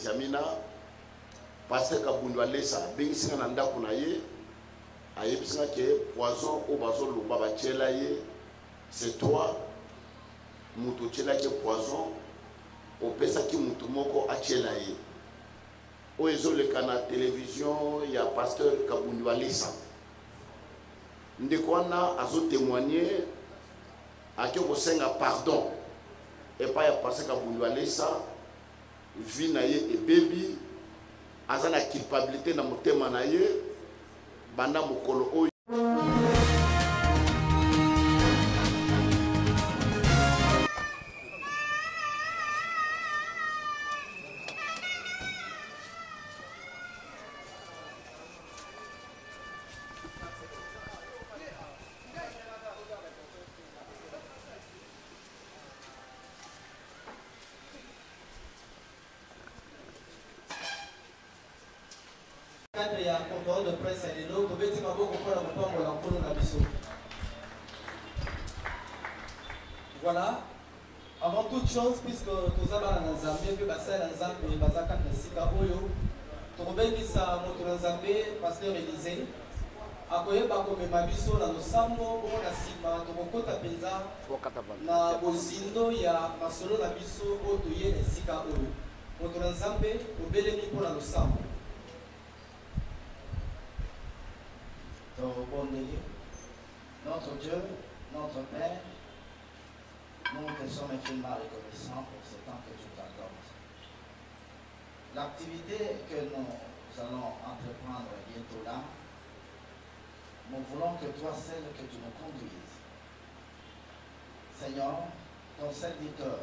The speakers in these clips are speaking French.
Zamina, pasteur Kabundu Alessa, bengisina na ndako na ye, ayebisina ke poison au bazo loba ba tchela ye, c'est toi, mutu tchela ke poison, au pesa ki mutu moko a tchela ye. O ezo le kana télévision, il y a pasteur Kabundu Alessa. Ndekwana azo témoigner à qui on senga pardon. Et pas ya pasteur Kabundu Alessa, vie na ye et baby. Azana culpabilité na motema na ye banda mokolo oyo il y a un conférence de presse à l'élo, vous pouvez dire voilà, avant toute chose, puisque nous avons un Zambie, que Bassel en Zambie, Bazaka Nesika Oyo, trouvé qui ça, notre Zambie, pasteur Élysée, à quoi comme Mabiso, dans nos sambo, on a Sima, Tomokota Pesa, na Bozindo, il y a Masolo Nabiso, Otoye, Nesika Oyo. Notre Zambie, au Belemi pour la Sambo. Notre Dieu, notre Père, nous te sommes infiniment reconnaissants pour ce temps que tu t'accordes. L'activité que nous allons entreprendre bientôt là, nous voulons que toi, celle que tu nous conduises. Seigneur, ton serviteur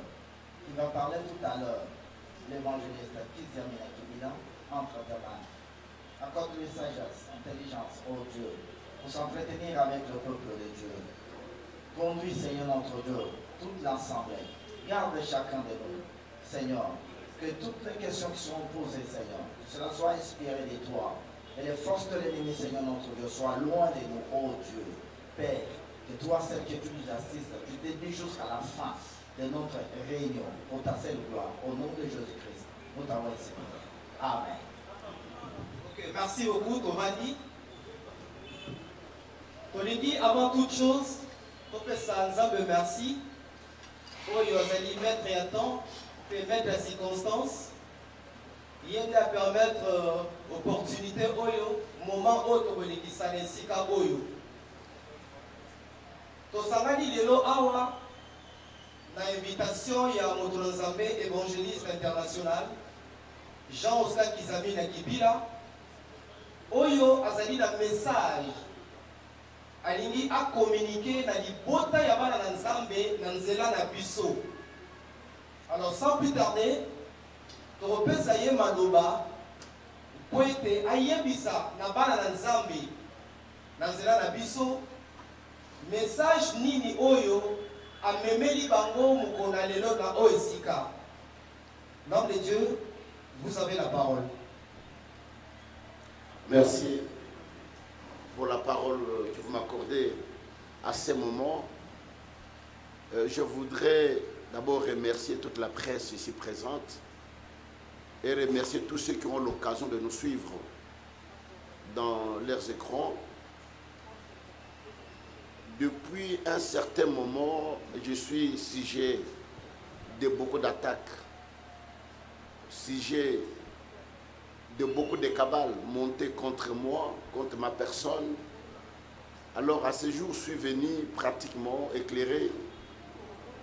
qui va parler tout à l'heure, l'évangéliste Kizamina Kibila, entre tes mains. Accorde-lui sagesse, intelligence, ô Dieu, pour s'entretenir avec le peuple de Dieu. Conduis, Seigneur notre Dieu, toute l'assemblée. Garde chacun de nous, Seigneur, que toutes les questions qui seront posées, Seigneur, que cela soit inspiré de toi. Et les forces de l'ennemi, Seigneur notre Dieu, soient loin de nous, ô Dieu. Père, que toi, celle que tu nous assistes, du début jusqu'à la fin de notre réunion, pour ta seule gloire, au nom de Jésus-Christ, nous t'avons ici. Amen. Merci beaucoup, Tovani. On lui dit avant toute chose, pour que ça nous merci. Pour y mettre un temps, permettre la circonstance, il y a à permettre opportunité, moment où tu ça ainsi qu'à Oyo. To Samani Lelo Awa, na invitation, il y a notre Zambé évangéliste international, Jean-Oscar Kizami Nakibila. Oyo azali na message alingi a communiquer na libota ya bana na Nzambe na nzela na biso. Alors sans plus tarder, topesa ye maloba po ete ayebisa na bana na Nzambe na nzela na biso message nini oyo amemeli bango mokona lelo na oesika. Nom de Dieu, vous avez la parole. Merci pour la parole que vous m'accordez à ce moment. Je voudrais d'abord remercier toute la presse ici présente et remercier tous ceux qui ont l'occasion de nous suivre dans leurs écrans. Depuis un certain moment, je suis sujet de beaucoup d'attaques, sujet de beaucoup de cabales montées contre moi, contre ma personne. Alors à ce jour, je suis venu pratiquement éclairer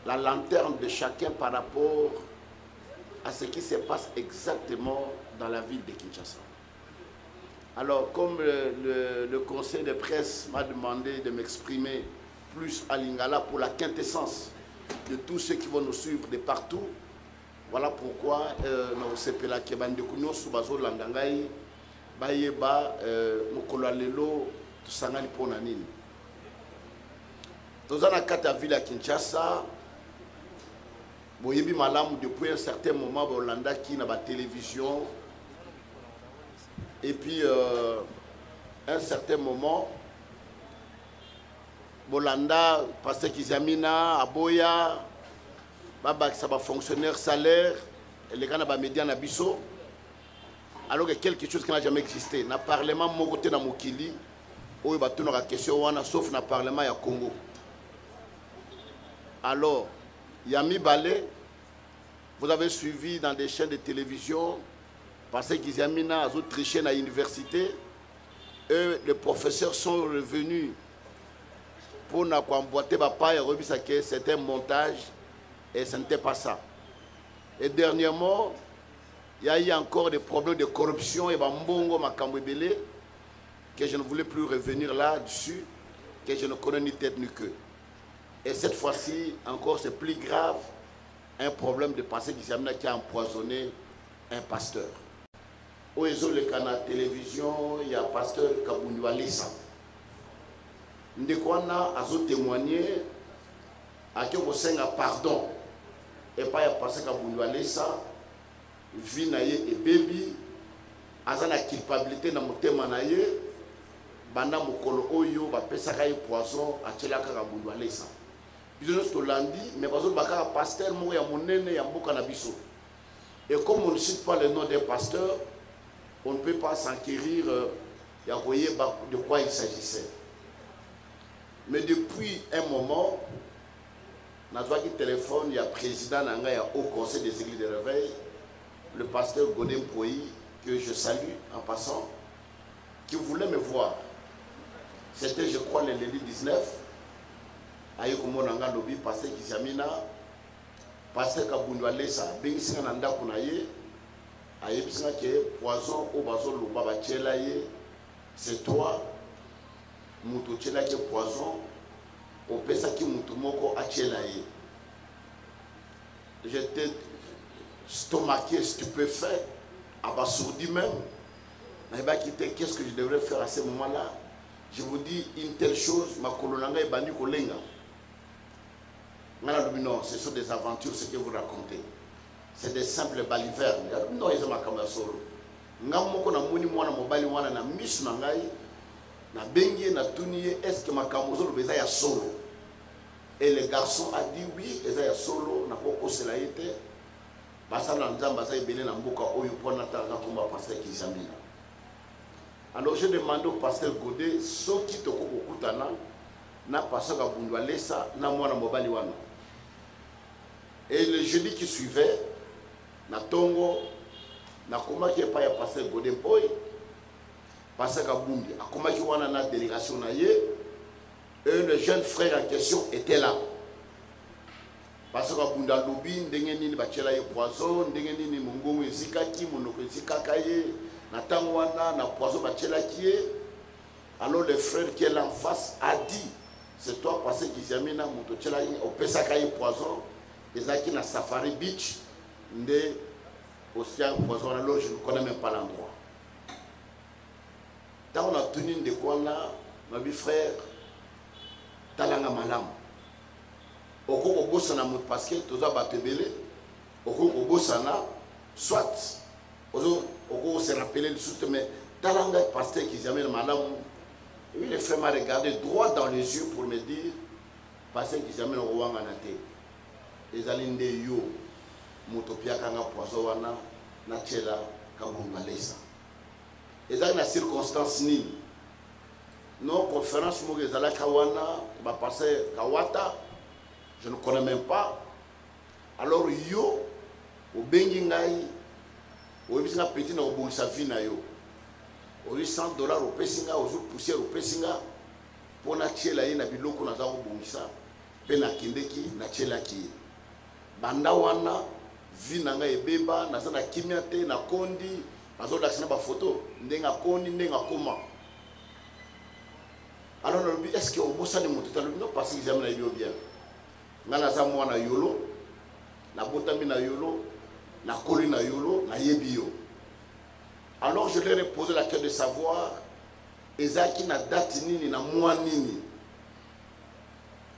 la lanterne de chacun par rapport à ce qui se passe exactement dans la ville de Kinshasa. Alors comme le conseil de presse m'a demandé de m'exprimer plus à Lingala pour la quintessence de tous ceux qui vont nous suivre de partout, voilà pourquoi nous sepela ke bandeko nyonso bazolanda ngai bayeba mokolo lelo tosangani mpona nini. Toza na kati ya ville ya Kinshasa, boyebi malamu depuis un certain moment bolandaki na ba télévision et puis un certain moment bolanda pasteur Kizamina Aboya babakisa ba fonctionnaire salaire les gars na ba média na biso alors que quelque chose qui n'a jamais existé. Dans le Parlement, mon côté dans Mokili, où il y a une question, sauf dans le Parlement, il y a Congo. Alors, Yami Balé, vous avez suivi dans des chaînes de télévision, parce qu'ils ont triché à l'université, et les professeurs sont revenus pour emboîter papa et remettre que c'était un montage et ce n'était pas ça. Et dernièrement, il y a eu encore des problèmes de corruption et Bambongo Makambwebele que je ne voulais plus revenir là-dessus, que je ne connais ni tête ni queue. Et cette fois-ci, encore, c'est plus grave, un problème de passé qui a empoisonné un pasteur. Au le canal télévision, il y a un pasteur Kabundu Alissa. Ndekwana a témoigné à qui on pardon. Et pas un pasteur Kabundu Alissa, Vinaye et Baby, azana culpabilité na motema na ye, banda mokolo oyo ba pesaka ye poison a tchelaka Kabundu Alissa. Bisous to landi, mais bazo baka pasteur mo ya monene ya mboka na biso. Et comme on ne cite pas le nom des pasteurs, on ne peut pas s'enquérir de quoi il s'agissait. Mais depuis un moment, dans le téléphone, il y a le président au conseil des églises de réveil, le pasteur Godin Poyi, que je salue en passant, qui voulait me voir. C'était, je crois, le lundi 19, à Yokomonanga Lobi, pasteur Kizamina, pasteur Kabundu Alessa, Bengisinga Nanda Kunaye, ayebisanga ke poison au bazolo baba tchelaye c'est toi mutu tchelake poison au pesa ki mutu moko atchelaye. J'étais stomaqué, stupéfait, abasourdi même. Qu'est-ce que je devrais faire à ce moment-là? Je vous dis une telle chose, ma kolonanga est bandu kolenga. Non, ce sont des aventures, ce que vous racontez. C'est des simples balivernes. Non, ils ont ma caméra solo. Ngamoko na moni mwana mobali wana na misu na ngai na bengi na tuniye est-ce que ma caméra beza ya solo. Et le garçon a dit oui, eza ya solo na koko cela était. Basa na nzamba za ibele na mboka oyo pona ta na komba pasteur Kizamina. Alors je demande au pasteur Godé soki toko kokutana na pasteur Kabundu Alessa na mwana mobali wana. Et le jeudi qui suivait, na tongo na komaki pa ya pasteur Godé Boy pasteur Kabundu akomaki wana na délégation na ye et le jeune frère en question était là. Pasteur Kabundu alobi ndenge nini bachela ye poison ndenge nini mongongo ezikaki monoko ezikaka ye na tango wana na poison bachela ki ye. Alors le frère qui est là en face a dit c'est toi pasteur Kizamina moto chela ye opesaka ye poison ezaki na Safari Beach nde Océan poison. Alors je ne connais même pas l'endroit. Quand on a tenu de quoi là, ma frère, talanga malam. Oko obosana mot parce que toza batebele, oko obosana soit oko se rappeler le soute mais talanga pasteur qui jamais malam. Oui, le frère m'a regardé droit dans les yeux pour me dire pasteur qui jamais rowanga naté. Ezalinde yo motopia kanga poison wana na tchela Kabundu Alessa. Et dans la circonstance ni non conférence Mogezala Kawana va passer Kawata, je ne connais même pas. Alors yo au Bengingai au bisina petit na au sa vie na yo au $100 au pesinga au poussière au pesinga pour na tchela na biloko na za au bongisa pe na kindeki na tchela ki banda wana vinanga ebeba na sana kimia te na kondi bazo lakina ba photo ndenga kondi ndenga koma. Alors est-ce que obosa ni mutu talo no parce que jamais na bien ngana za mwana yolo na botami na yolo na koli na yolo na yebio. Alors je leur ai posé la question de savoir ezaki na date nini na mois nini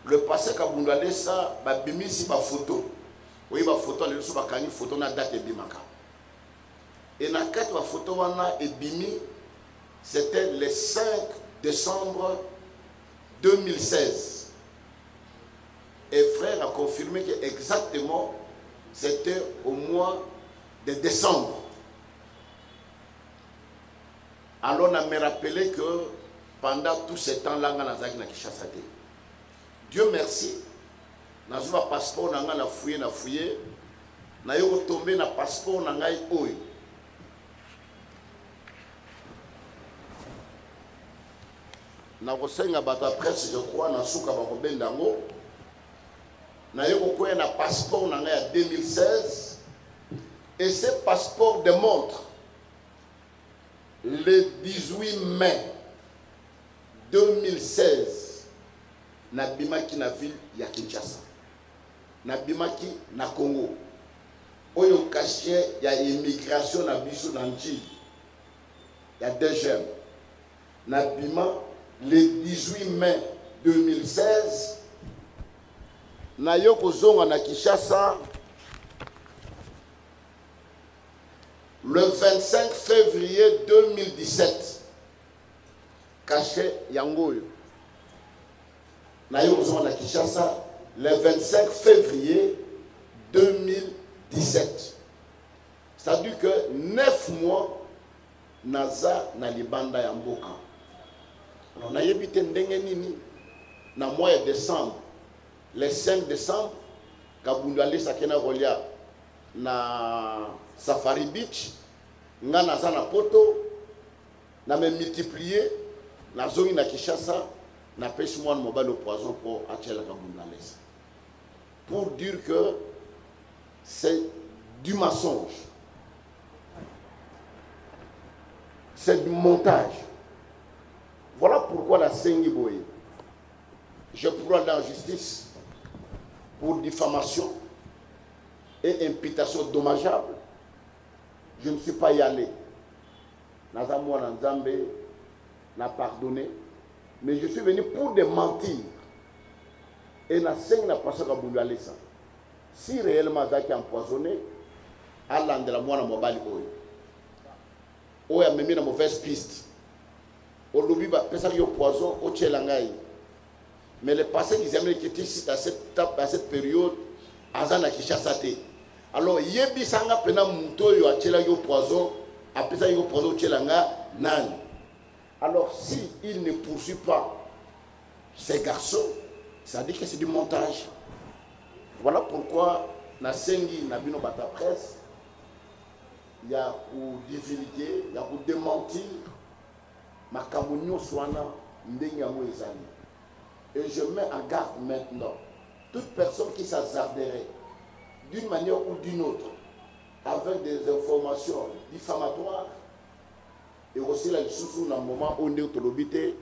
le pasteur Kabundu Alessa ba bimisi ba photo. Oui, ma photo, les gens qui photo na date bimaka. Et na quatre ma photo wana ebimi, c'était le 5 décembre 2016. Et frère a confirmé que exactement c'était au mois de décembre. Alors on me rappelé que pendant tout ce temps-là, on a Kinshasa. Dieu merci, na un passeport, on a fouillé, on a tombé na passeport, on a eu. Na kosenga bata presse, je crois, na souka bakobendango. Na eu un passeport, on a eu 2016. Et ce passeport démontre le 18 mai 2016, nabimaki na ville ya Kinshasa, nabimaki na Congo, oyo cachet ya immigration na biso na nji ya DGM, nabima le 18 mai 2016, na yo kozonga na Kinshasa le 25 février 2017. Caché Yangoyo. Nayo na Kinshasa le 25 février 2017. C'est-à-dire que 9 mois naza na libanda ya mboka. Alors na yebite ndenge nini na mois de décembre, le 5 décembre Kabundu alisa kena rolia na Safari Beach, nga naza na poto na me multiplier na zone na Kinshasa na pêche moi mobile au poison pour Achela Kabundalesa. Pour dire que c'est du mensonge. C'est du montage. Voilà pourquoi la Sengi Boye, je pourrais aller en justice pour diffamation et imputation dommageable. Je ne suis pas y allé. Nazamou Nzambe n'a pardonné. Mais je suis venu pour démentir. Et na Sengi n'a pas ça qu'à ça. Si réellement Zaki a empoisonné, Allah de la moine mobile oyo. Oyo a mis une mauvaise piste. Au lobby va penser au poison au tchelangai. Mais les passés qui aiment qui étaient à cette période, Azana Kinshasa. Alors yebi sanga pena muto yo atchela yo poison, apesa yo poison tchelanga nani. Alors si il ne poursuit pas ces garçons, ça dit que c'est du montage. Voilà pourquoi na sengi na bino bata presse, il y a pour divulguer, il y a pour démentir ma kamunyo swana ndenga mo ezali. Et je mets en garde maintenant toute personne qui s'hasarderait d'une manière ou d'une autre avec des informations diffamatoires et aussi la sous dans moment où on est autolobité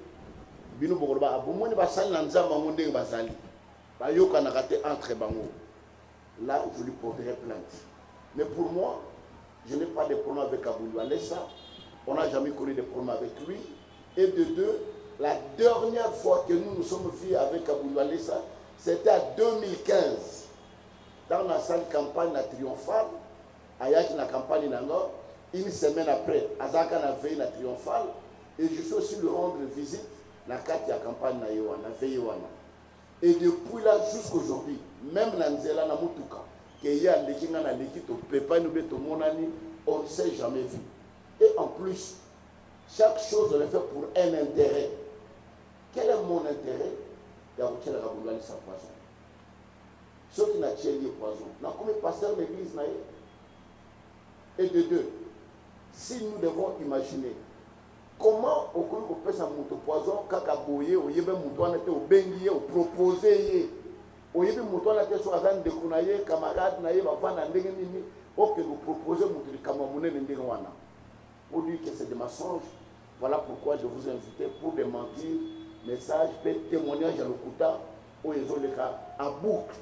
bino bokoloba abomoni basali na nzamba ndenge bazali bayoka na raté entre bango. Là je lui porterai plainte. Mais pour moi je n'ai pas de problème avec Kabundu Alesa, on n'a jamais connu de problème avec lui. Et de deux, la dernière fois que nous nous sommes vus avec Kabundu Alesa, c'était en 2015 dans la salle campagne triomphale, ayaki na campagne nango, une semaine après, Azaka na veille na triomphale, et je suis aussi le rendre visite na carte ya campagne na Yowana, veille Yowana. Et depuis là jusqu'aujourd'hui, même na Nzela na Mutuka, que y a l'équipe na l'équipe to pepa nous beto monani, on ne s'est jamais vu. Et en plus, chaque chose on le fait pour un intérêt. Quel est mon intérêt? Il y a auquel Kabundu sa poison. Ceux qui n'ont tiré le poison. N'a comme pasteur l'église. Et de deux, si nous devons imaginer comment on peut faire un poison, kakaboye, ou yebe mouton était au bengier, au proposé, au yebe mouton était sur la de kunaye, camarade naye, bafan n'andenge nini, ou que vous proposez mouton kamamouné n'endewana. Pour dire que c'est des mensonges. Voilà pourquoi je vous invite pour démentir, message, témoignage à l'Okuta, où ils ont les cas à boucle.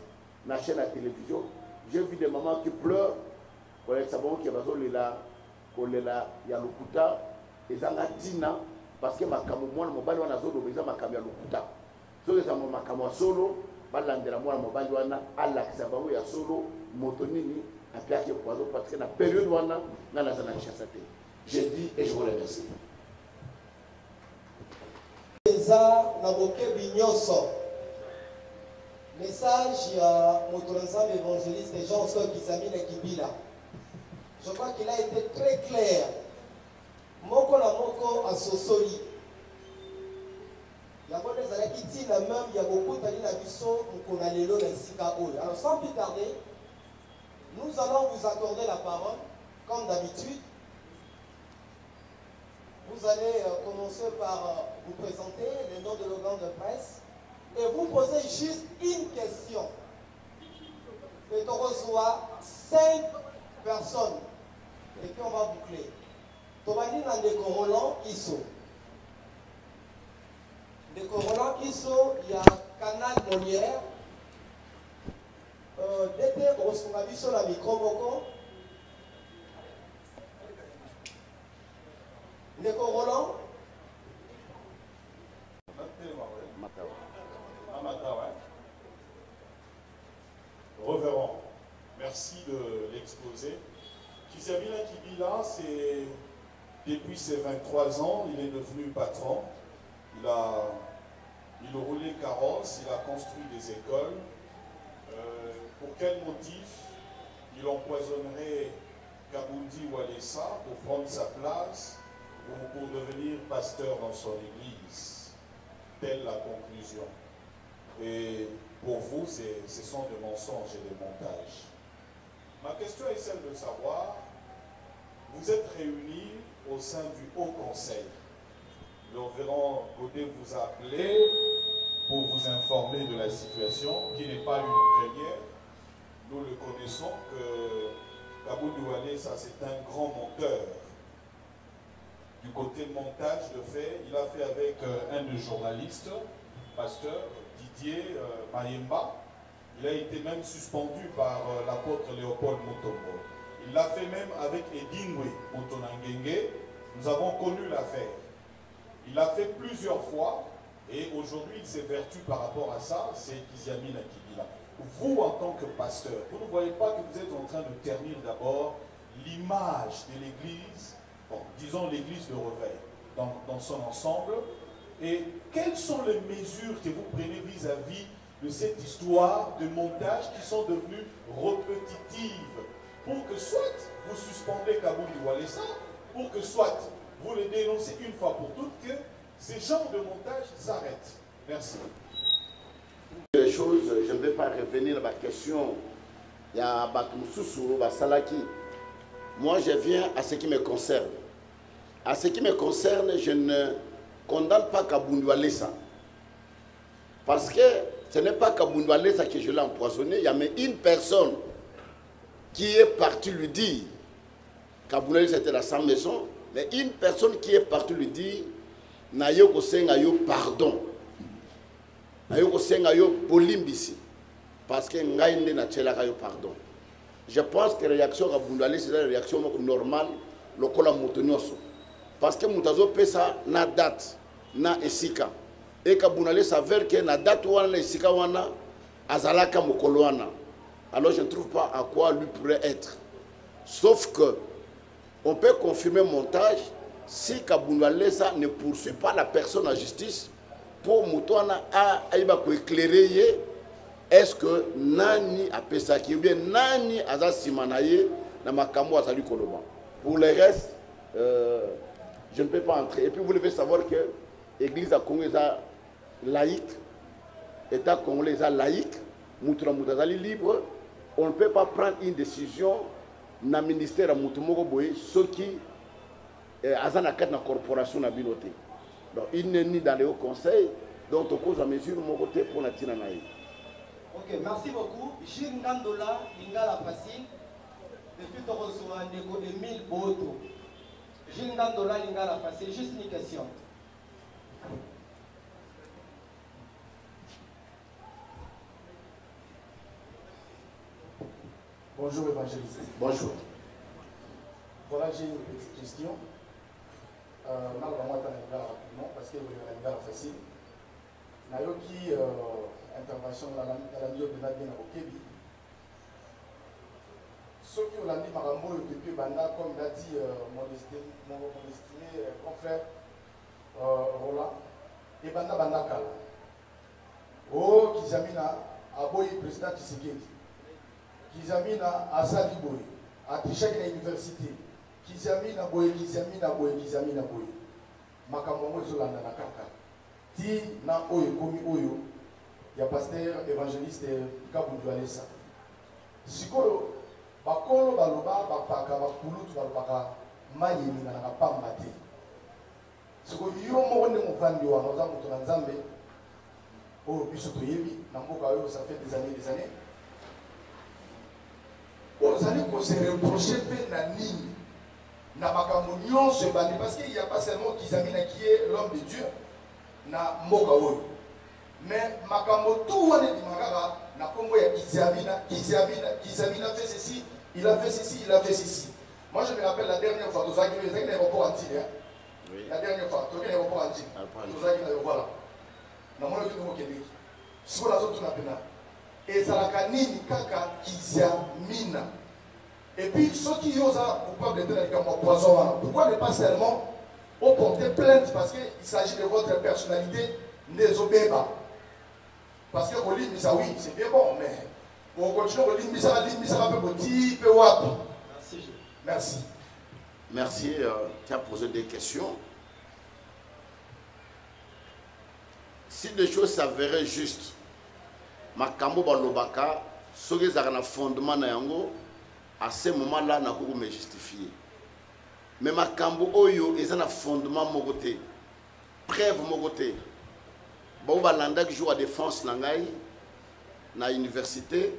La chaîne à télévision, j'ai vu des mamans qui pleurent, quand elles savent qu'il y a l'Okuta, et ça a tina, parce que ma camoufle, mon bal, on a zone de ma camia l'Okuta. So les amants ma camo solo, balandera moi mon bal, on a à l'accès à solo, motonini, à plaquer poison, parce que la période où on a dans la zone de chasse. J'ai dit et je vous remercie. Message à Motoranzam évangéliste et Jean Oscar Kizamine Kibila. Je crois qu'il a été très clair. Moko na moko asosoli. Yango ezalaki ntina même ya bokutani na biso mpona lelo na esika oyo. Alors sans plus tarder, nous allons vous accorder la parole comme d'habitude. Vous allez commencer par vous présenter les noms de l'organe de presse et vous poser juste une question. Et on reçoit 5 personnes et puis on va boucler. Tobani Ndeko Roland Isso. Ndeko Roland Isso, il y a Canal Molière. D'été, on reçoit sur la micro. Ndeko Roland. Reverend, merci de l'exposer. Kizamina Kibila, c'est depuis ses 23 ans, il est devenu patron. Il a roulé carrosse, il a construit des écoles. Pour quel motif il empoisonnerait Kabundi Walesa pour prendre sa place ou pour devenir pasteur dans son église? Telle la conclusion. Et pour vous, ce sont des mensonges et des montages. Ma question est celle de savoir, vous êtes réunis au sein du Haut Conseil. Le révérend Godet vous a appelé pour vous informer de la situation, qui n'est pas une première. Nous le connaissons que Kabundi Walesa, c'est un grand monteur. Du côté montage de fait, il a fait avec un des journalistes, pasteur Didier Mayemba. Il a été même suspendu par l'apôtre Léopold Mutombo. Il l'a fait même avec Edingwe Motonangenge. Nous avons connu l'affaire. Il l'a fait plusieurs fois et aujourd'hui il s'évertue par rapport à ça, c'est Kiziamina Kibila. Vous en tant que pasteur, vous ne voyez pas que vous êtes en train de ternir d'abord l'image de l'église, bon, disons l'église de Reveil dans son ensemble, et quelles sont les mesures que vous prenez vis-à-vis de cette histoire de montage qui sont devenues répétitives pour que soit vous suspendez Kabundi Walesa, pour que soit vous le dénoncez une fois pour toutes que ces genres de montage s'arrêtent. Merci. Les choses, je ne vais pas revenir à ma question. Il y a Batmoussoussou, Basalaki. Moi, je viens à ce qui me concerne. À ce qui me concerne, je ne condamne pas Kabundi Walesa. Parce que ce n'est pas Kabundi Walesa que je l'ai empoisonné. Il y a mais une personne qui est partie lui dire, Kabundi Walesa était dans sa maison, mais une personne qui est partie lui dire, Nayo Kosenga yo pardon. Nayo Kosenga yo polimbisi. Parce que Ngaïnde na tchelaka yo pardon. Je pense que la réaction à Kabundi Walesa, c'est la réaction normale, le kola motonyoso. Parce que Moutazo Pesa na date, na esika. Et Kabundi Walesa s'avère que na date wana na esika wana, azalaka mokolo wana. Alors je ne trouve pas à quoi lui pourrait être. Sauf que on peut confirmer montage si Kabundi Walesa ne poursuit pas la personne en justice pour Moutouana à éclairer est-ce que Nani a pesaki ou bien Nani a simanaye na makambo azali koloba. Pour le reste, je ne peux pas entrer. Et puis vous devez savoir que l'église à Congo est laïque, l'État congolais est laïque, Moutoura Moutazali libre. On ne peut pas prendre une décision dans le ministère de Moutoumoko Boye, ceux qui ont la corporation na biloté. Donc il n'est ni dans le haut conseil, donc on cause à mesure mon côté pour la Tinanaï. Ok, merci beaucoup. Gilles Ngandola, Lingala Facile, depuis ton recevoir Nego Emile Boto. Gilles Ngandola, Lingala Facile, juste une question. Bonjour évangéliste. Bonjour. Voilà, j'ai une petite question. Rapidement, parce que vous avez une facile. Nayoki, intervention dans la milieu de Nadine Okebi. Ceux qui ont dit Marambo depuis Banda, comme il a dit mon estimé confrère Roland, et Banda Kala. Oh, Kizamina, Aboyi, président Tshisekedi. Kizamina, Asali Boy, à Trichak à l'université. Kizamina Boy, Kizamina Boy, Kizamina Boy. makambo ezolanda na kaka ti na oyo komi oyo ya pasteur évangéliste Kabundu Alessa sikoyo bakolo baloba bapaka bakulutu balobaka mayemi na pamba te sikoyo yo moko nde mofandi wana oza moto na nzambe oyo biso toyebi na mboka oyo ça fait des années ozali kose reproche mpe na nini na makambo nyonso ebandi parce qu'il n'y a pas seulement Kizamina qui est l'homme de Dieu na mboka oyo mais makambo tout wana ebimaka na kombo ya Kizamina fait ceci, il a fait ceci, il a fait ceci. Moi je me rappelle la dernière fois tousaki na aéroport Antille hein. La dernière fois tousaki na aéroport Antille. Tous aki na voilà. Na mona kitu mo kende. Siko na zotu na pena. Ezalaka nini kaka Kizamina. Et puis ceux qui osent coupable de la poison, pourquoi ne pas seulement porter plainte parce qu'il s'agit de votre personnalité Nézobeba. Parce que ça oui, c'est bien bon, mais pour continuer, merci. Merci, tu as posé des questions. Si des choses s'avéraient justes, Makambo Balobaka, ce qui est un fondement na yango, à ce moment-là, je peux me justifier. Mais Makambo Oyo est un fondement mogoté. Preuve mogoté. Balanda qui joue à défense Nangaï, na l'université,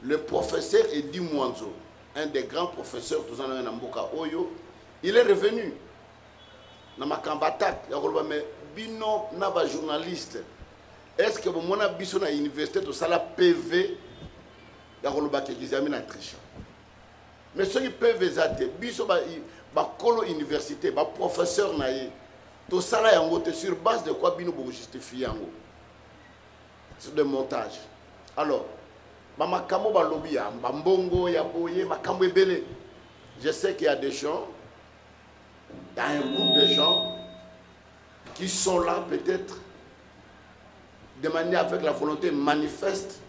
le professeur Edi Mwanzo, un des grands professeurs de Namboka Oyo, il est revenu. Dans ma attaque, mais bino naba journaliste. Est-ce que mon abisso na l'université de sala PV, ya roloba ke Kizamina triche. Mais ceux qui peuvent zate, biso ba kolo université, ba professeur na ye. Tout ça là sur base de quoi bino pour justifier yango. Sur des montages. Alors, makambo ba lobby ya mbongo ya boye makambo ebele. Je sais qu'il y a des gens, il y a un groupe de gens qui sont là peut-être de manière avec la volonté manifeste,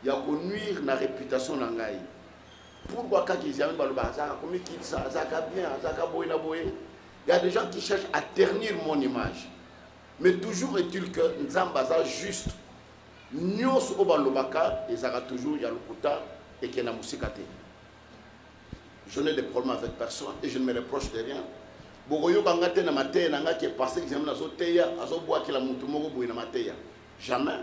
il y a qu'on nuire la réputation d'Angaï. Pourquoi quand ils viennent baloba ça comme quitte ça ça bien ça boye na boye. Il y a des gens qui cherchent à ternir mon image. Mais toujours est-il que Nzambaza juste Nyos Obalobaka et ça toujours Yalokuta et Kena Musikate. Je n'ai de problème avec personne et je ne me reproche de rien. Bogoyo Kangate na mateya nanga qui est passé qui na zoteya azoboa ki la mutu moko boye na mateya. Jamais.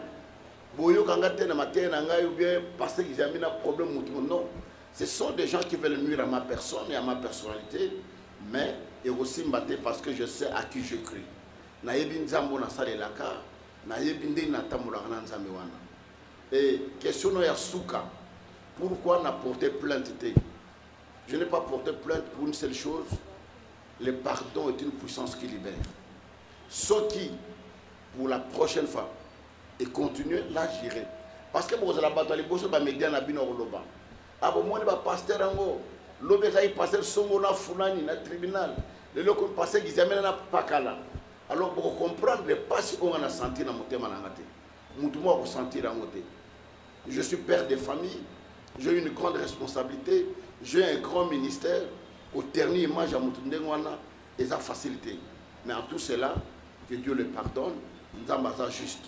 Bogoyo Kangate na mateya nanga ou bien passé qui na problème mutu non. Ce sont des gens qui veulent nuire à ma personne et à ma personnalité, mais et aussi mbaté parce que je sais à qui je crie. Nayebi nzambo na salelaka, nayebi nde na tamula na nzambe wana. Et question ya souka, pourquoi n'a porté plainte? Je n'ai pas porté plainte pour une seule chose, le pardon est une puissance qui libère. Ce qui, pour la prochaine fois, et continuer, là j'irai. Parce que vous avez la bataille, vous avez médias na bino roloba. Ah bon, moi, je vais passer dans l'obézaï passer son na fulani na tribunal. Le loco passer qu'ils amènent na pakala. Alors pour comprendre les passes on a senti na motema na ngate. Mutumo ko sentir en ngote. Je suis père de famille, j'ai une grande responsabilité, j'ai un grand ministère au dernier image à mutundengwana et ça facilité. Mais en tout cela, que Dieu le pardonne, nous avons ça juste.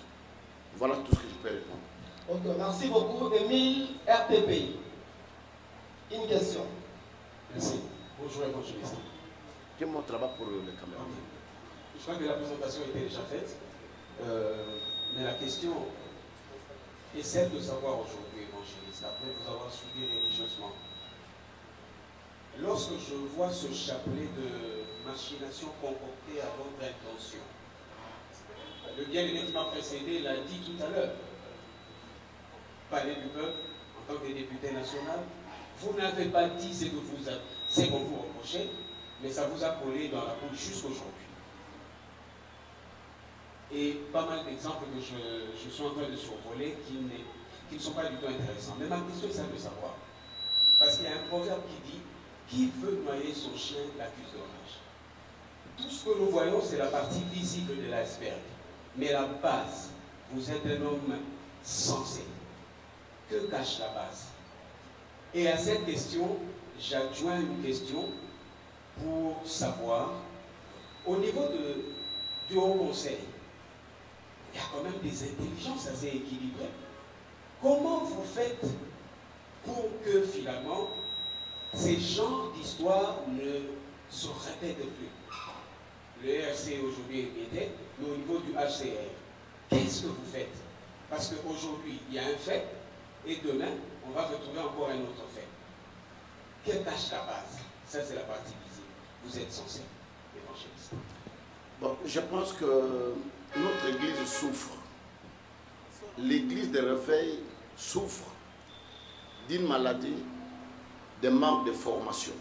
Voilà tout ce que je peux répondre. Ok, merci beaucoup. Émile, RTP. Une question. Merci. Bonjour, évangéliste. Quel est mon travail pour les caméras? Je crois que la présentation était déjà faite. Mais la question est celle de savoir aujourd'hui, évangéliste, après vous avoir suivi religieusement. Lorsque je vois ce chapelet de machination concoctée à votre intention, le bien-aimé qui m'a précédé l'a dit tout à l'heure. Palais du peuple, en tant que député national, vous n'avez pas dit ce qu'on vous reprochait, mais ça vous a collé dans la peau jusqu'aujourd'hui. Et pas mal d'exemples que je suis en train de survoler qui ne sont pas du tout intéressants. Mais ma question est celle de savoir. Parce qu'il y a un proverbe qui dit « Qui veut noyer son chien l'accuse de rage ». Tout ce que nous voyons, c'est la partie visible de l'iceberg. Mais la base, vous êtes un homme sensé. Que cache la base? Et à cette question, j'adjoins une question pour savoir au niveau du Haut Conseil, il y a quand même des intelligences assez équilibrées. Comment vous faites pour que finalement ces genres d'histoires ne se répètent plus? Le RC aujourd'hui est médié, mais au niveau du HCR, qu'est-ce que vous faites? Parce qu'aujourd'hui, il y a un fait, et demain, on va retrouver encore un autre fait. Quelle tâche la base? Ça, c'est la partie visible. Vous êtes censé, évangéliste. Bon, je pense que notre Église souffre. L'Église de réveil souffre d'une maladie, de manque de formation.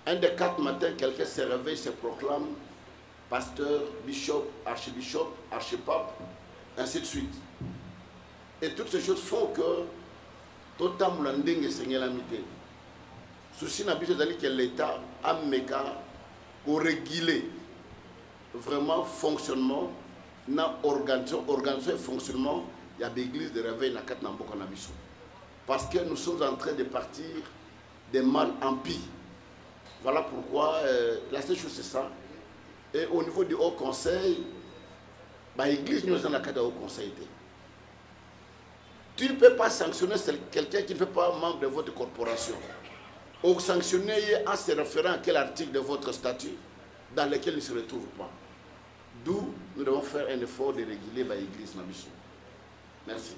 Un des 4 matins, quelqu'un se réveille, se proclame pasteur, bishop, archibishop, archipape, ainsi de suite. Et toutes ces choses font que tout le monde est Seigneur l'amitié. Souci n'a plus que l'État a pour réguler vraiment fonctionnement, organisation et fonctionnement, il y a des églises de réveil dans 4 Namboka Nabiso. Parce que nous sommes en train de partir des mal en pis. Voilà pourquoi la seule chose c'est ça. Et au niveau du Haut Conseil, l'église nous est dans le Haut Conseil. Tu ne peux pas sanctionner quelqu'un qui ne fait pas membre de votre corporation. Ou sanctionner en se référant à quel article de votre statut dans lequel il ne se retrouve pas. D'où nous devons faire un effort de réguler l'église Nabiso. Merci.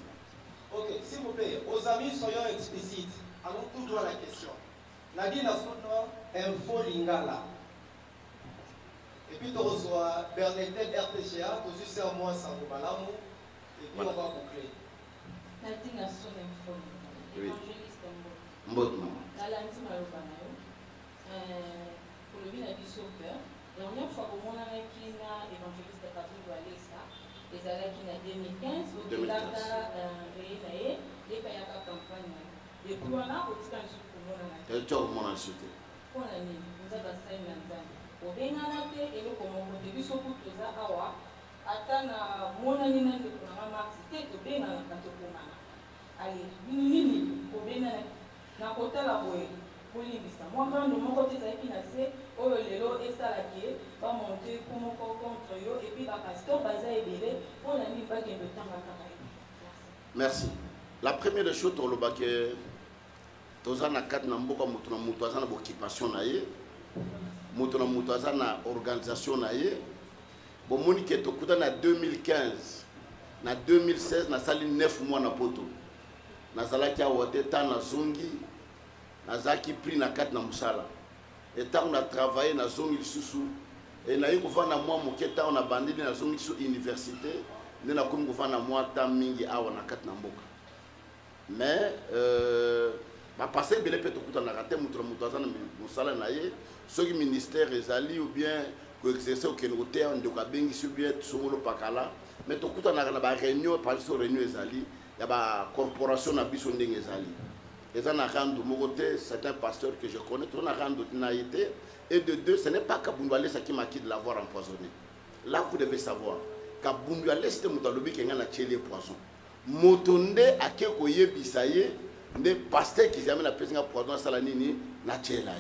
Ok, s'il vous plaît, aux amis, soyons explicites. Allons tout droit à la question. Nadine Asono, Info Lingala. Et puis tu reçois Bernadette RTGA, tu sais au moins Sango Malamu, et puis on va boucler. Nadine Asono, Info Lingala. Évangéliste Mbotma. Nalandi Malobanayo. Pour le bien à Bissaucœur. La dernière fois, au moins, on a évangéliste Patrick Walesa. Les années 2015, au delà de les Kayaka campagne. Et puis on a aussi un soutien. Et tu as au moins un soutien. Pour l'année, nous avons 5 ans. Au Benganate et le commandant de Bissaucœur, Awa, atteint mon année de Kurama, c'était au Benganate. Allez, Nini, au Benganate, Nakota la Boé. Moi, quand nous avons des épinacés, au Lelo et Salaké, va monter pour mon contre eux, et puis la pasteur Baza et Bélé, pour la nuit, pas de temps à. Merci. La première des choses, tu as que tu as na 4 namboka mutuna mutwaza na occupation na ye, mutuna mutwaza na organisation na ye. Bon moni ke to kuta na 2015, na 2016 na sali 9 mois na poto. Na zalaki a wote ta na zongi. Nazaki pris na 4 na musala. Et tant on a travaillé na zongi susu et na yiko vana moi moketa on a bandé na zongi su université, ne na komi ko vana moi ta mingi awa na 4 na mboka. Mais ba passer belé peut to na raté mutra mutaza na musala na ye, soki ministère ezali ou bien ko exercer au Kenoté on doka bengi sur bien songolo pakala, mais to kuta na ba réunion par so réunion ezali, ya ba corporation na biso ndenge ezali. Et ça n'a rien de mon côté, c'est un pasteur que je connais, tout n'a rien de naïveté. Et de deux, ce n'est pas Kaboundoualé qui m'a quitté de l'avoir empoisonné. Là, vous devez savoir, Kaboundoualé, c'était Moutalobi qui a tué les poisons. Motonde, à Kekoye, Bisaye, des pasteurs qui amènent la personne à poison à Salanini, n'a tué là.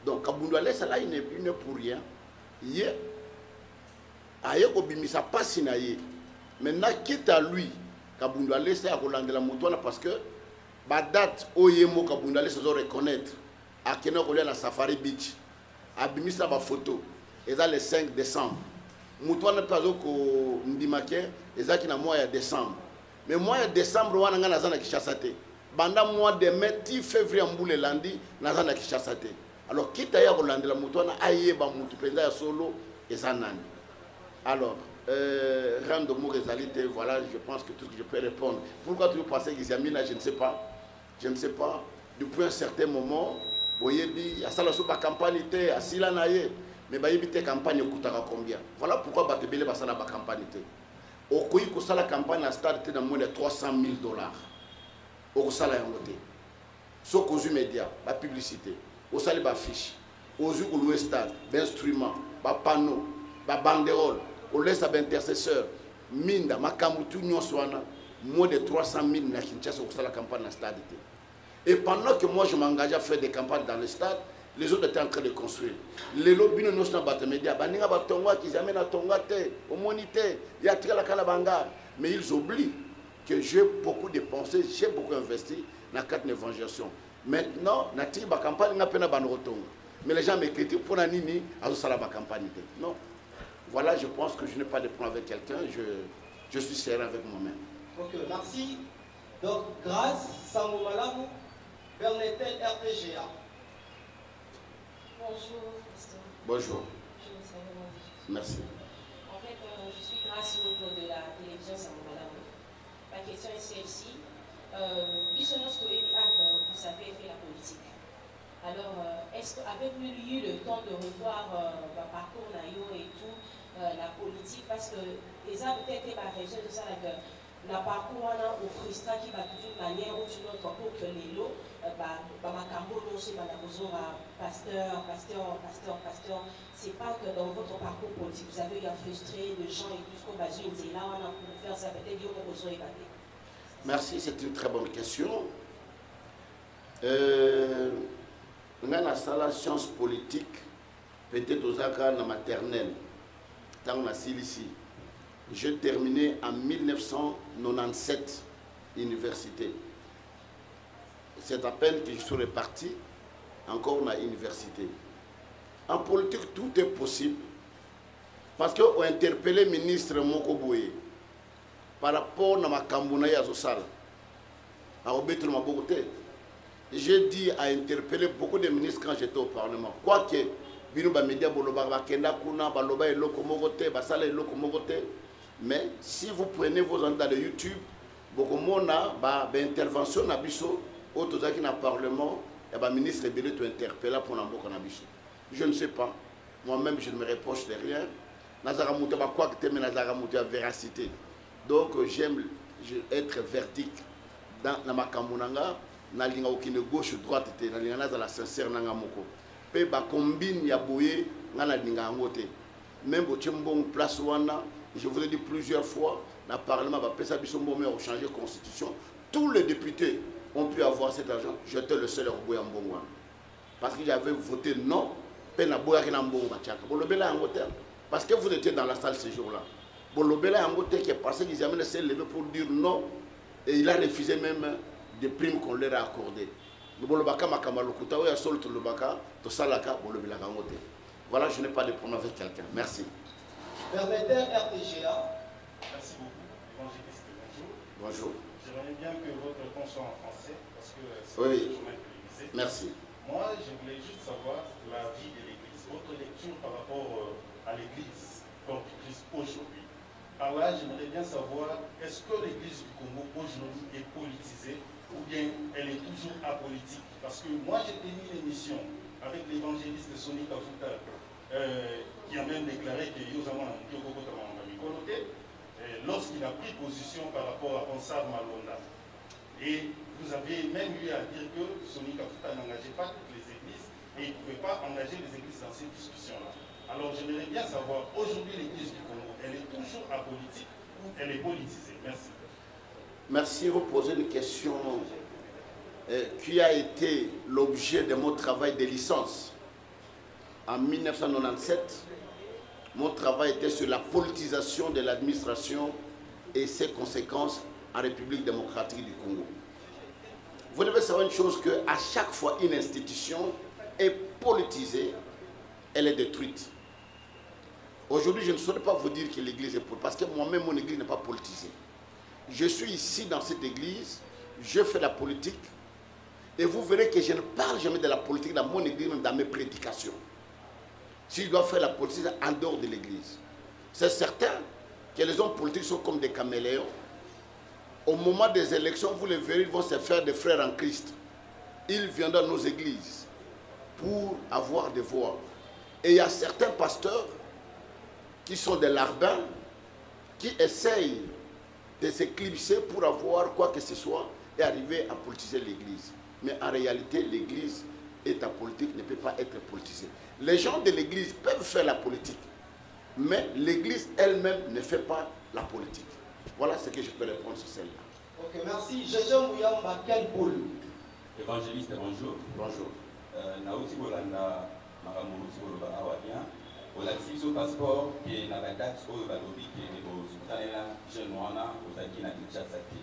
Donc, Kaboundoualé, ça là, il n'est pour rien. Yé, aïe, Obimisa pas sinaye. Maintenant, quitte à lui, Kaboundoualé, c'est à Roland de la Moutouana parce que la date où il y a Kaboundoualé se reconnaître à Kenokolia na Safari Beach, à Bimisa ba photo, et ça le 5 décembre. Moutouana Pazo ko Ndimake, et ça qui na mois de décembre. Mais mois de décembre, on a un azana qui chassate. Pendant mois de mai, 10 février, on boule lundi, nazana qui chassate. Alors, quitte à y avoir la Moutouana, aïe, ba Moutoupenza solo, et ça nani. Alors, rendre mon réalité, voilà, je pense que tout ce que je peux répondre. Pourquoi tu veux passer Gizamina, je ne sais pas. Je ne sais pas. Depuis un certain moment, il y a ça la campagne, il y a Sila Naye, mais il y a une campagne qui coûtera combien. Voilà pourquoi Batebele va faire la campagne. Au Koyi, la campagne a stade dans moins de 300 000 $. Au Sala Yangote. Sauf aux médias, la publicité, au Sali affiche, aux yeux au stade, d'instruments, panneaux, banderoles, au laisse à intercesseur, Minda, Makamutu, Nyoswana, moins de 300 000 na Kinshasa au la campagne à stade. Et pendant que moi je m'engage à faire des campagnes dans le stade, Les autres étaient en train de construire. Les lobbies ne sont pas de médias. Baninga batonga qui amènent à tongate, au monité, il y a très la calabanga. Mais ils oublient que j'ai beaucoup dépensé, j'ai beaucoup investi dans la carte d'évangélisation. Maintenant, nati ba campagne n'a pas de. Mais les gens me critiquent pour la nini à la campagne. Non. Voilà, je pense que je n'ai pas de point avec quelqu'un. Je suis serein avec moi-même. Ok, merci. Donc, grâce, Samou Malamu, Bernetel RTGA. Bonjour, pasteur. Bonjour. Je vous salue. Merci. En fait, je suis grâce au nom de la télévision Samou-Malamu. Ma question est celle-ci. Bissonos Koyebi Ak, vous savez, fait la politique. Alors, est-ce qu'avez-vous eu le temps de revoir le parcours Nayo et tout, la politique? Parce que les a peut-être raison de ça, que le parcours au frustra qui va d'une manière ou d'une autre pour que les lots, pasteur. C'est pas que dans votre parcours politique, vous avez eu à frustrer de gens et tout ce qu'on va dire, c'est là, on a pour faire ça, peut-être qu'il y a besoin de. Merci, c'est une très bonne question. Dans la science politique, peut-être aux accords de maternelle, dans ma ici. J'ai terminé en 1997 université. C'est à peine que je suis reparti encore à l'université. En politique, tout est possible. Parce qu'on a interpellé le ministre Moko Boye par rapport à ma Kambouna Yazosal. J'ai dit à interpeller beaucoup de ministres quand j'étais au Parlement. Quoique, mais si vous prenez vos entrées de YouTube, beaucoup de intervention na biso, autres qui dans le Parlement, et ministre Belé te interpeller pour n'importe quoi. Je ne sais pas. Moi-même, je ne me reproche de rien. Nazaramouta ba quoi que tu mais Nazaramouta véracité. Donc j'aime être verdict dans ma Kamunanga, na linga okine gauche droite te na linga na la sincère nanga moko. Pe ba combine ya boye ngana linga ngote. Même au Tchembong place wana, je vous ai dit plusieurs fois, dans le Parlement va pesa biso mbomé au changer constitution. Tous les députés ont pu avoir cet argent. J'étais le seul au boye en bon parce que j'avais voté non. Parce que vous étiez dans la salle ce jour-là. Bolobela Angote qui est passé, ils avaient s'est levé pour dire non. Et il a refusé même des primes qu'on leur a accordées. Voilà, je n'ai pas de problème avec quelqu'un. Merci. Permettez RTGA. Merci beaucoup. Évangéliste, bonjour. Bonjour. J'aimerais bien que votre réponse soit en français parce que c'est oui. chemin télévisé. Merci. Moi, je voulais juste savoir la vie de l'Église, votre lecture par rapport à l'Église, comme Christ aujourd'hui. Par là, j'aimerais bien savoir, est-ce que l'Église du Congo aujourd'hui est politisée ou bien elle est toujours apolitique? Parce que moi, j'ai tenu une émission avec l'évangéliste Sonny Kafuta, qui a même déclaré que lorsqu'il a pris position par rapport à Ansar Malonda. Et vous avez même eu à dire que Sonny Kafuta n'engageait pas toutes les églises et il ne pouvait pas engager les églises dans ces discussions-là. Alors j'aimerais bien savoir, aujourd'hui l'église du Congo, elle est toujours apolitique ou elle est politisée? Merci. Merci, vous posez une question qui a été l'objet de mon travail de licence. En 1997, mon travail était sur la politisation de l'administration et ses conséquences en République démocratique du Congo. Vous devez savoir une chose, qu'à chaque fois une institution est politisée, elle est détruite. Aujourd'hui, je ne saurais pas vous dire que l'église est politisée, parce que moi-même, mon église n'est pas politisée. Je suis ici dans cette église, je fais la politique, et vous verrez que je ne parle jamais de la politique dans mon église, même dans mes prédications. Si je dois faire la politique en dehors de l'église, c'est certain que les hommes politiques sont comme des caméléons. Au moment des élections, vous les verrez, ils vont se faire des frères en Christ. Ils viennent dans nos églises pour avoir des voix. Et il y a certains pasteurs qui sont des larbins, qui essayent de s'éclipser pour avoir quoi que ce soit et arriver à politiser l'église. Mais en réalité, l'église est apolitique, ne peut pas être politisée. Les gens de l'église peuvent faire la politique, mais l'église elle-même ne fait pas la politique. Voilà ce que je peux répondre sur celle-là. Ok, merci. Jean Mouyamba, quel boule? Évangéliste, bonjour. Bonjour. nauti bolanda makambo uti boloba awa bien olakisi biso passeport ke na badate oyo balobi ke kozutalela jeune wana ozalaki na Kinshasa te.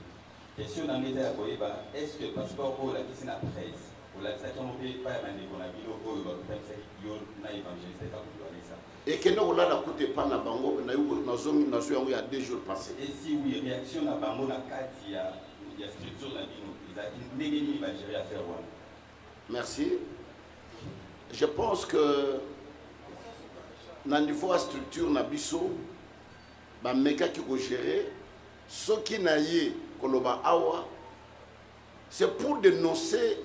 Question na ngai eza ya koyeba est-ce que passeport oyo olakisi na presse olakisaki yango mpe epai ya bandeko na bino oyo bakutanisaki yo na évangéliste Kabundwalesa? ekende kolala kuta epai na bango nazwi yango ya 2 jours passés. Et si oui, réaction na bango na kati ya structure na bino ezalaki ndenge nini bagérer affaire wana? Merci. Je pense que dans le niveau de la structure na biso ba meka qui ko gérer ce qui na yé koloba awa c'est pour dénoncer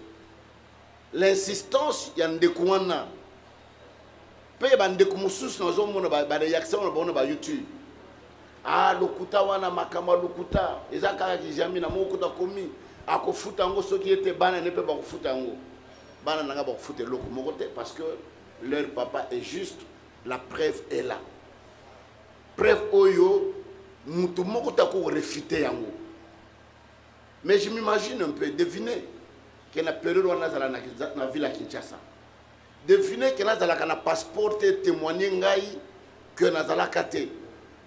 l'insistance ya ndeko wana pe ba ndeko mususu nazo mona ba réaction na ba YouTube. Ah lokuta wana makama lokuta ezaka kijami na mokuta komi akofuta ngo ce qui était bana ne peut pas kofuta ngo bana nanga ba kofuta loko mokote parce que leur papa est juste. La preuve est là. Preuve oyo mutu moko tako refiter yango. Mais je m'imagine un peu, devinez que la période où on a na ville à Kinshasa. Devinez que na na passeport témoigner ngai que na zala kate.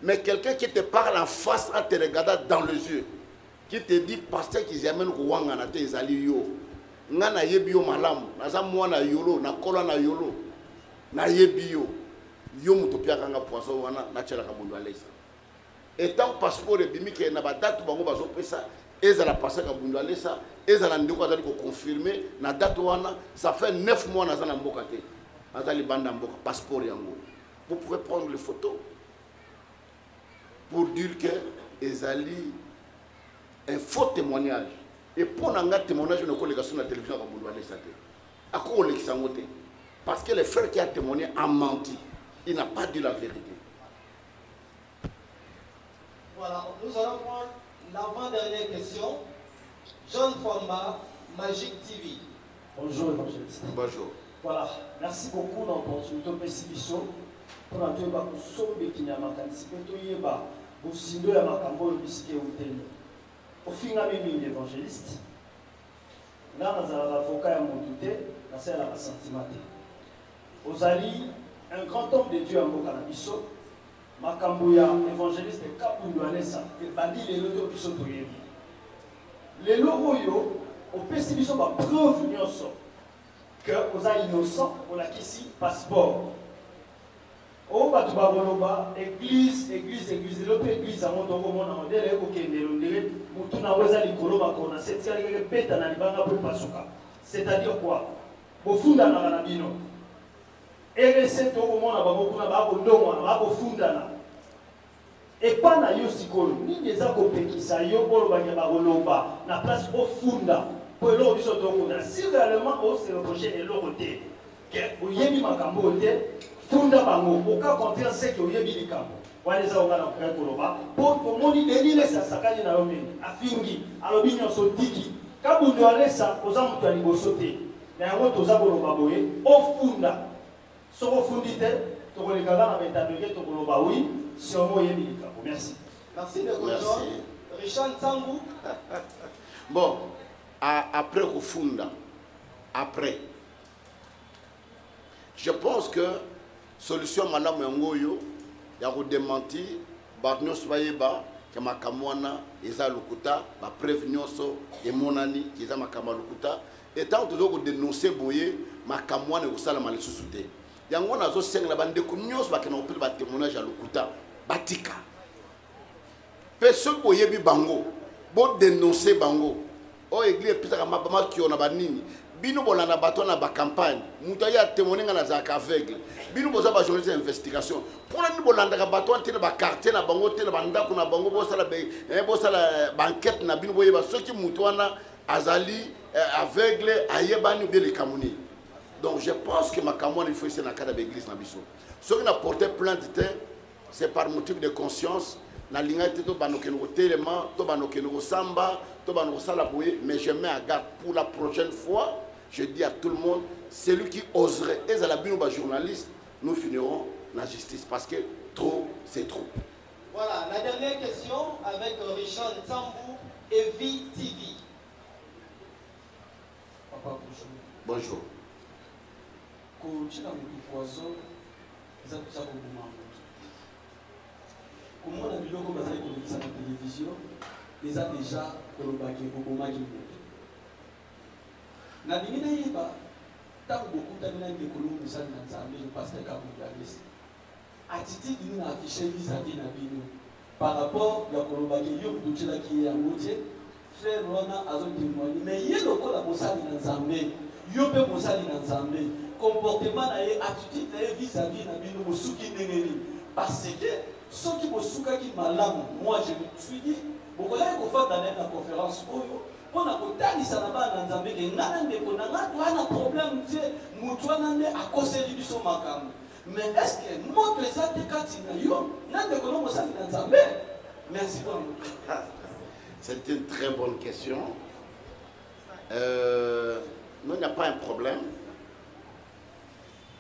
Mais quelqu'un qui te parle en face en te regardant dans les yeux, qui te dit pasteur qui jamais Rwanga na te ezali yo. Ngana yebi yo malamu, na za mwana yolo, na kola na yolo. Na yebi yo. Yo mutopia kanga poisson wana na tchela Kabundwalesa. Étant passeport et bimi ke na ba date bango bazo pesa ezala passer Kabundwalesa, ezala ndiko azali ko confirmer na date wana, ça fait 9 mois na za na mboka te. Azali banda mboka passeport yango. Vous pouvez prendre les photos pour dire que ezali un faux témoignage. Et pour un témoignage ne colle sur la télévision Kabundwalesa te. A quoi on l'exangote? Parce que le frère qui a témoigné a menti. Il n'a pas dit la vérité. Voilà, nous allons prendre l'avant-dernière question. John Famba, Magic TV. Bonjour, évangéliste. Bonjour. Voilà, merci beaucoup d'opportunité de Pessibiso. Pour la tuer, nous sommes qui n'a pas anticipé, vous signez à ma cambo, le biscuit au télé. Au final, même l'évangéliste, là, nous avons l'avocat à mon douté, là, c'est la sentiment. Aux alliés, un grand homme de Dieu en Bokanabiso, Makambuya, évangéliste Kabundwalesa, et Bandi les lotos qui sont toyés. Les logoyo, au Pessibiso, ma preuve nyonso, que vous êtes innocent, on a ici passeport. Au Batubaboloba, église, l'autre église, à mon dongo, mon modèle, ok, mais Moutuna Weza Likolo, Makona, c'est bête à Nalibanga pour Pasuka. C'est-à-dire quoi? Au fond d'un Arabino. Et c'est au moment où on a et pas na yo sikolo ni des akopekisa yo bolo banyabagoloba na place au funda pour le biso tokuna si réellement au se reprocher et le côté que oyebi makambo te funda bango oka contraire c'est que oyebi likambo wale za ongana kwa koloba pour moni denile sa sakani na yomi afingi alobi nyonso tiki Kabundwalesa oza mutu aliboso te na yango toza koloba boye au funda. Merci. Merci de John. Richard Tsangou. Bon, après Kofunda, après, je pense que solution madame Ngoyo, il y a démenti, Barnios Bayeba, que ma kamwana, Eza Lukuta, ma prévention, et Monani, qui est ma kamalukuta, et tant que dénoncer Boye, ma kamwana et Oussala Malissoute. Yango nazo senga bande ko nyos ba kana opil ba témoignage à Lokuta batika personne boyebi bango bo dénoncer bango o église pitaka mabama ki ona banini bino bolanda bato na ba campagne muta ya témoigner na za aveugle bino boza ba journaliste d'investigation pour la ni bolanda ka bato antene ba quartier na bango te na banda ko na bango bo sala banquette na bino boyeba soki muto wana azali aveugle ayebani ou bien les kamuni. Donc je pense que ma camarade il faut essayer dans le cadre de l'église. Ceux qui ont porté plainte, c'est par motif de conscience. Mais je mets à garde pour la prochaine fois. Je dis à tout le monde, celui qui oserait, et à la journaliste, nous finirons la justice. Parce que trop, c'est trop. Voilà, la dernière question avec Richard Tsambou et VTV. Papa, bonjour. Bonjour. kotina motu poison eza déjà koboma motu komona biloko bazali kolekisa na télévision eza déjà kolobaki kobomaki motu nalingi nayeba ntango bokutani na ndeko longo mosali na nzambe le pasteur kabundalesi attitude nini na affiche vis-à-vis na bino par rapport ya kolobaki yo mototyelaki ye yango te frère wana azotémoigne mais ye lokola mosali na nzambe yo mpe mosali na nzambe comportement na ye attitude na ye vis-à-vis na bino mosuki ndenge nini parce que soki bosukaki malamu moi je me suis dit bokolaki kofanda naye na conférence oyo mpona kotalisa na bana na nzambe ke nga na ndeko na nga toana problème te motu wana nde akoseli biso makambo mais est ce que moto eza te kati na yo na ndeko no mosali na nzambe merci pour C'est une très bonne question. Non, il n'y a pas un problème.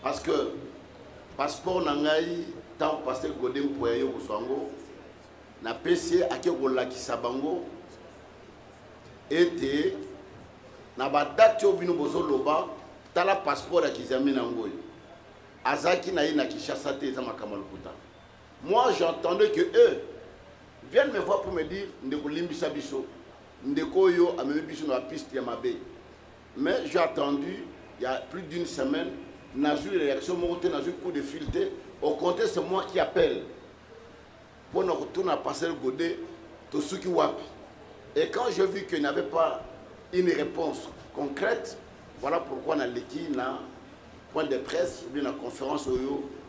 Parce que passeport nangai tant pasteur Godem Poyo Bouswango na PC ake kolakisa bango ete na ba date obino bozo loba tala passeport ya kizami nangoy azaki na ina Kinshasa te za makamalukuta. Moi j'entendais que eux viennent me voir pour me dire ndeko limbisa biso ndeko yo ameme biso na piste ya mabe. Mais j'ai attendu il y a plus d'une semaine, n'a eu une réaction, n'a eu un coup de filtre. Au contraire, c'est moi qui appelle pour nous retourner à passer le godet, tout ce qui wapi. Et quand j'ai vu qu'il n'y avait pas une réponse concrète, voilà pourquoi on a l'équipe là, point de presse, ou bien la conférence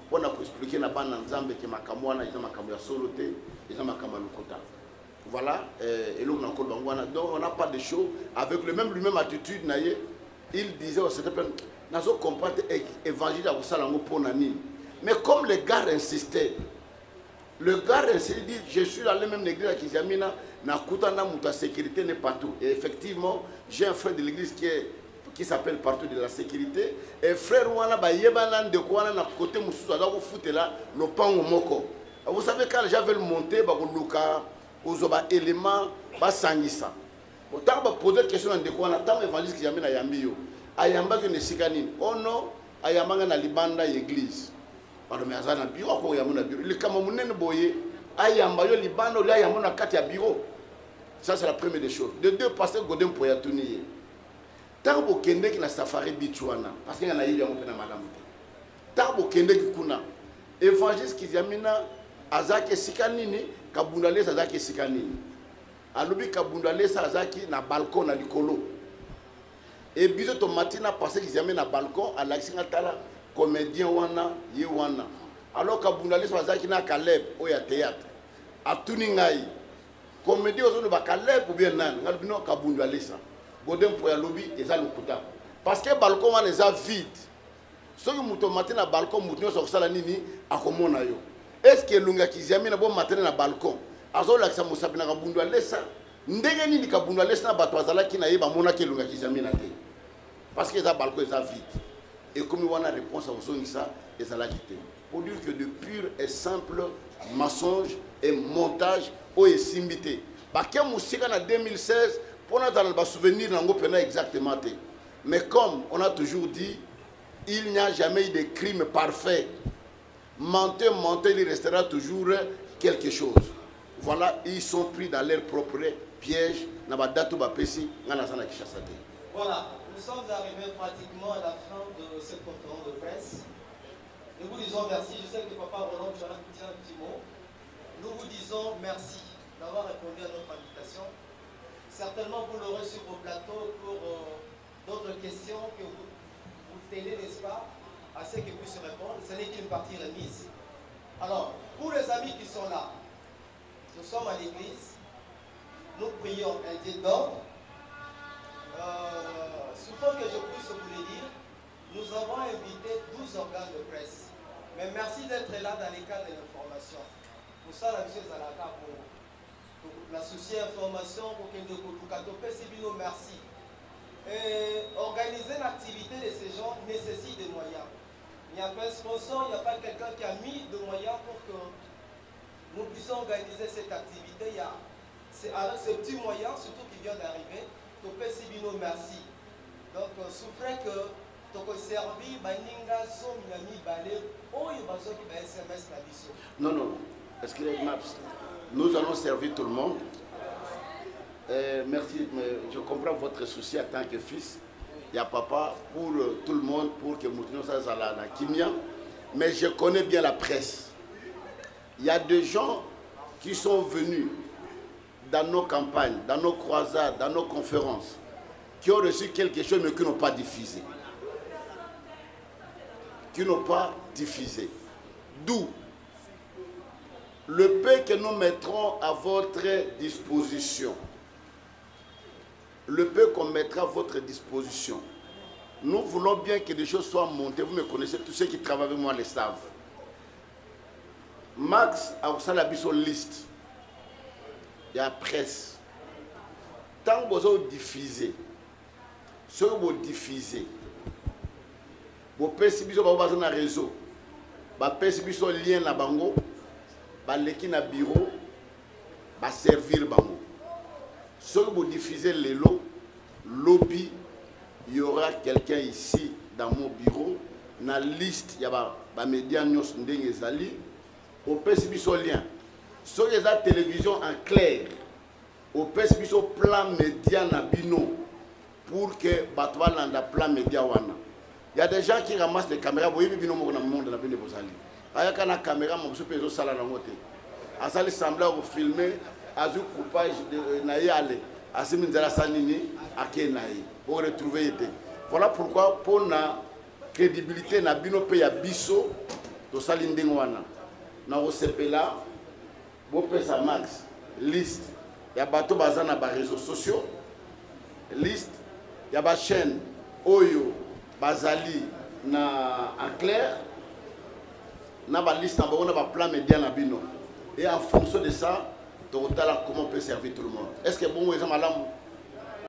pour nous expliquer la bande ensemble que ma camoana, ils ont ma camoana soloté, ils ont ma camoana kota. Voilà, et là donc on n'a pas de show avec le même lui-même attitude. Il disait au CTP, nous avons compris l'évangile à Salango pour Nani. Mais comme le gars insistait, il dit je suis dans la même église à Kizamina, la sécurité n'est pas tout. Et effectivement, j'ai un frère de l'église qui s'appelle partout de la sécurité. Et frère Wana, de quoi on a côté Moussou, là, le pan au moko. Vous savez, quand j'avais le monté, aux éléments basangisa autant ba poser question en déco na tant évangile qui jamais na yambio ayamba que ne sikanini oh non ayamba na libanda église pardon mais azana bureau ko yamuna bureau le kama munene boye ayamba yo libanda oli ayamba na kati ya bureau. Ça c'est la première des choses. De deux pasteur Godem Poya tuniye tarbo kende ki na safari bichwana parce que na yili yango na madame tarbo kende ki kuna évangile qui jamina azaki sikanini kabundalesa azaki sikanini alobi kabundalesa azaki na balcon na likolo et biso to matina passé qu'ils amènent na balcon à l'action tala comédien wana ye wana alors kabundalesa azaki na Caleb oya théâtre atuni ngai comédien ozo ba Caleb ou bien nan ngalobi no kabundalesa Godem Poya lobi eza lokuta parce que balcon wana eza vide soki muto matina balcon muto so sala nini akomona yo. Est-ce que lunga kizami na bon matin na balcon azo la kisa musabi na kabundwa lesa ndenge nini kabundwa lesa na bato azala ki na yeba mona ke lunga kizami na te parce que ça balcon est vide et comme il y a une réponse à vous ça ezala quitté pour dire que de pur et simple mensonge et montage au esimbité ba ke musika na 2016 pour notre ba souvenir nango pena exactement te mais comme on a toujours dit il n'y a jamais eu de crime parfait. Menteur, il restera toujours quelque chose. Voilà, ils sont pris dans leur propre piège. Voilà, nous sommes arrivés pratiquement à la fin de cette conférence de presse. Nous vous disons merci. Je sais que Papa Roland, tu as un petit mot. Nous vous disons merci d'avoir répondu à notre invitation. Certainement, vous l'aurez sur vos plateaux pour d'autres questions que vous tenez, n'est-ce pas, à ceux qui puissent répondre. Ce n'est qu'une partie remise. Alors, pour les amis qui sont là, nous sommes à l'église, nous prions un Dieu d'ordre. Souvent que je puisse vous le dire, nous avons invité 12 organes de presse. Mais merci d'être là dans les cas de l'information. Pour ça, la mission est pour l'associer information, pour que nous merci. Et organiser l'activité de ces gens nécessite des moyens. Il n'y a pas un sponsor, il n'y a pas quelqu'un qui a mis de moyens pour que nous puissions organiser cette activité. C'est avec ce petit moyen, surtout qui vient d'arriver, que Pessibino merci. Donc, souffrez que Non, non, excusez-moi. Nous allons servir tout le monde. Merci, mais je comprends votre souci en tant que fils. Il y a papa pour tout le monde, pour que nous soyons à la Kimia. Mais je connais bien la presse. Il y a des gens qui sont venus dans nos campagnes, dans nos croisades, dans nos conférences, qui ont reçu quelque chose mais qui n'ont pas diffusé. Qui n'ont pas diffusé. D'où le peu que nous mettrons à votre disposition. Le peu qu'on mettra à votre disposition. Nous voulons bien que des choses soient montées. Vous me connaissez, tous ceux qui travaillent avec moi le savent. Max a aussi la liste. Il y a la presse. Tant que vous diffusez, ce que vous diffusez, vous pouvez sur le réseau, vous pouvez sur le lien na bango, l'équipe na bureau, va servir bango. Ce que vous diffusez les lots, lobby, il y aura quelqu'un ici dans mon bureau, dans la liste, il y a des médias qui sont allés, au PSB sur le lien. Sur la télévision en clair, au PSB sur le plan média na bino, pour que Batouan landa plan média wana. Il y a des gens qui ramassent les caméras, vous voyez, bino mo na monde na bino bozali. Aya kana caméra mo so peso sala na ngote. Asali semblant vous filmer, azu coupage de naïe aller. Asimi nzala sanini ake naïe. Pour retrouver été. Voilà pourquoi pour la crédibilité na bino pe ya biso to sali ndengwana. Na osepela bo pesa max liste ya bato bazana ba réseaux sociaux. Liste ya ba chaîne oyo bazali na en clair na ba liste na ba plan média na bino et en fonction de ça comment on peut servir tout le monde. Est-ce que bon exemple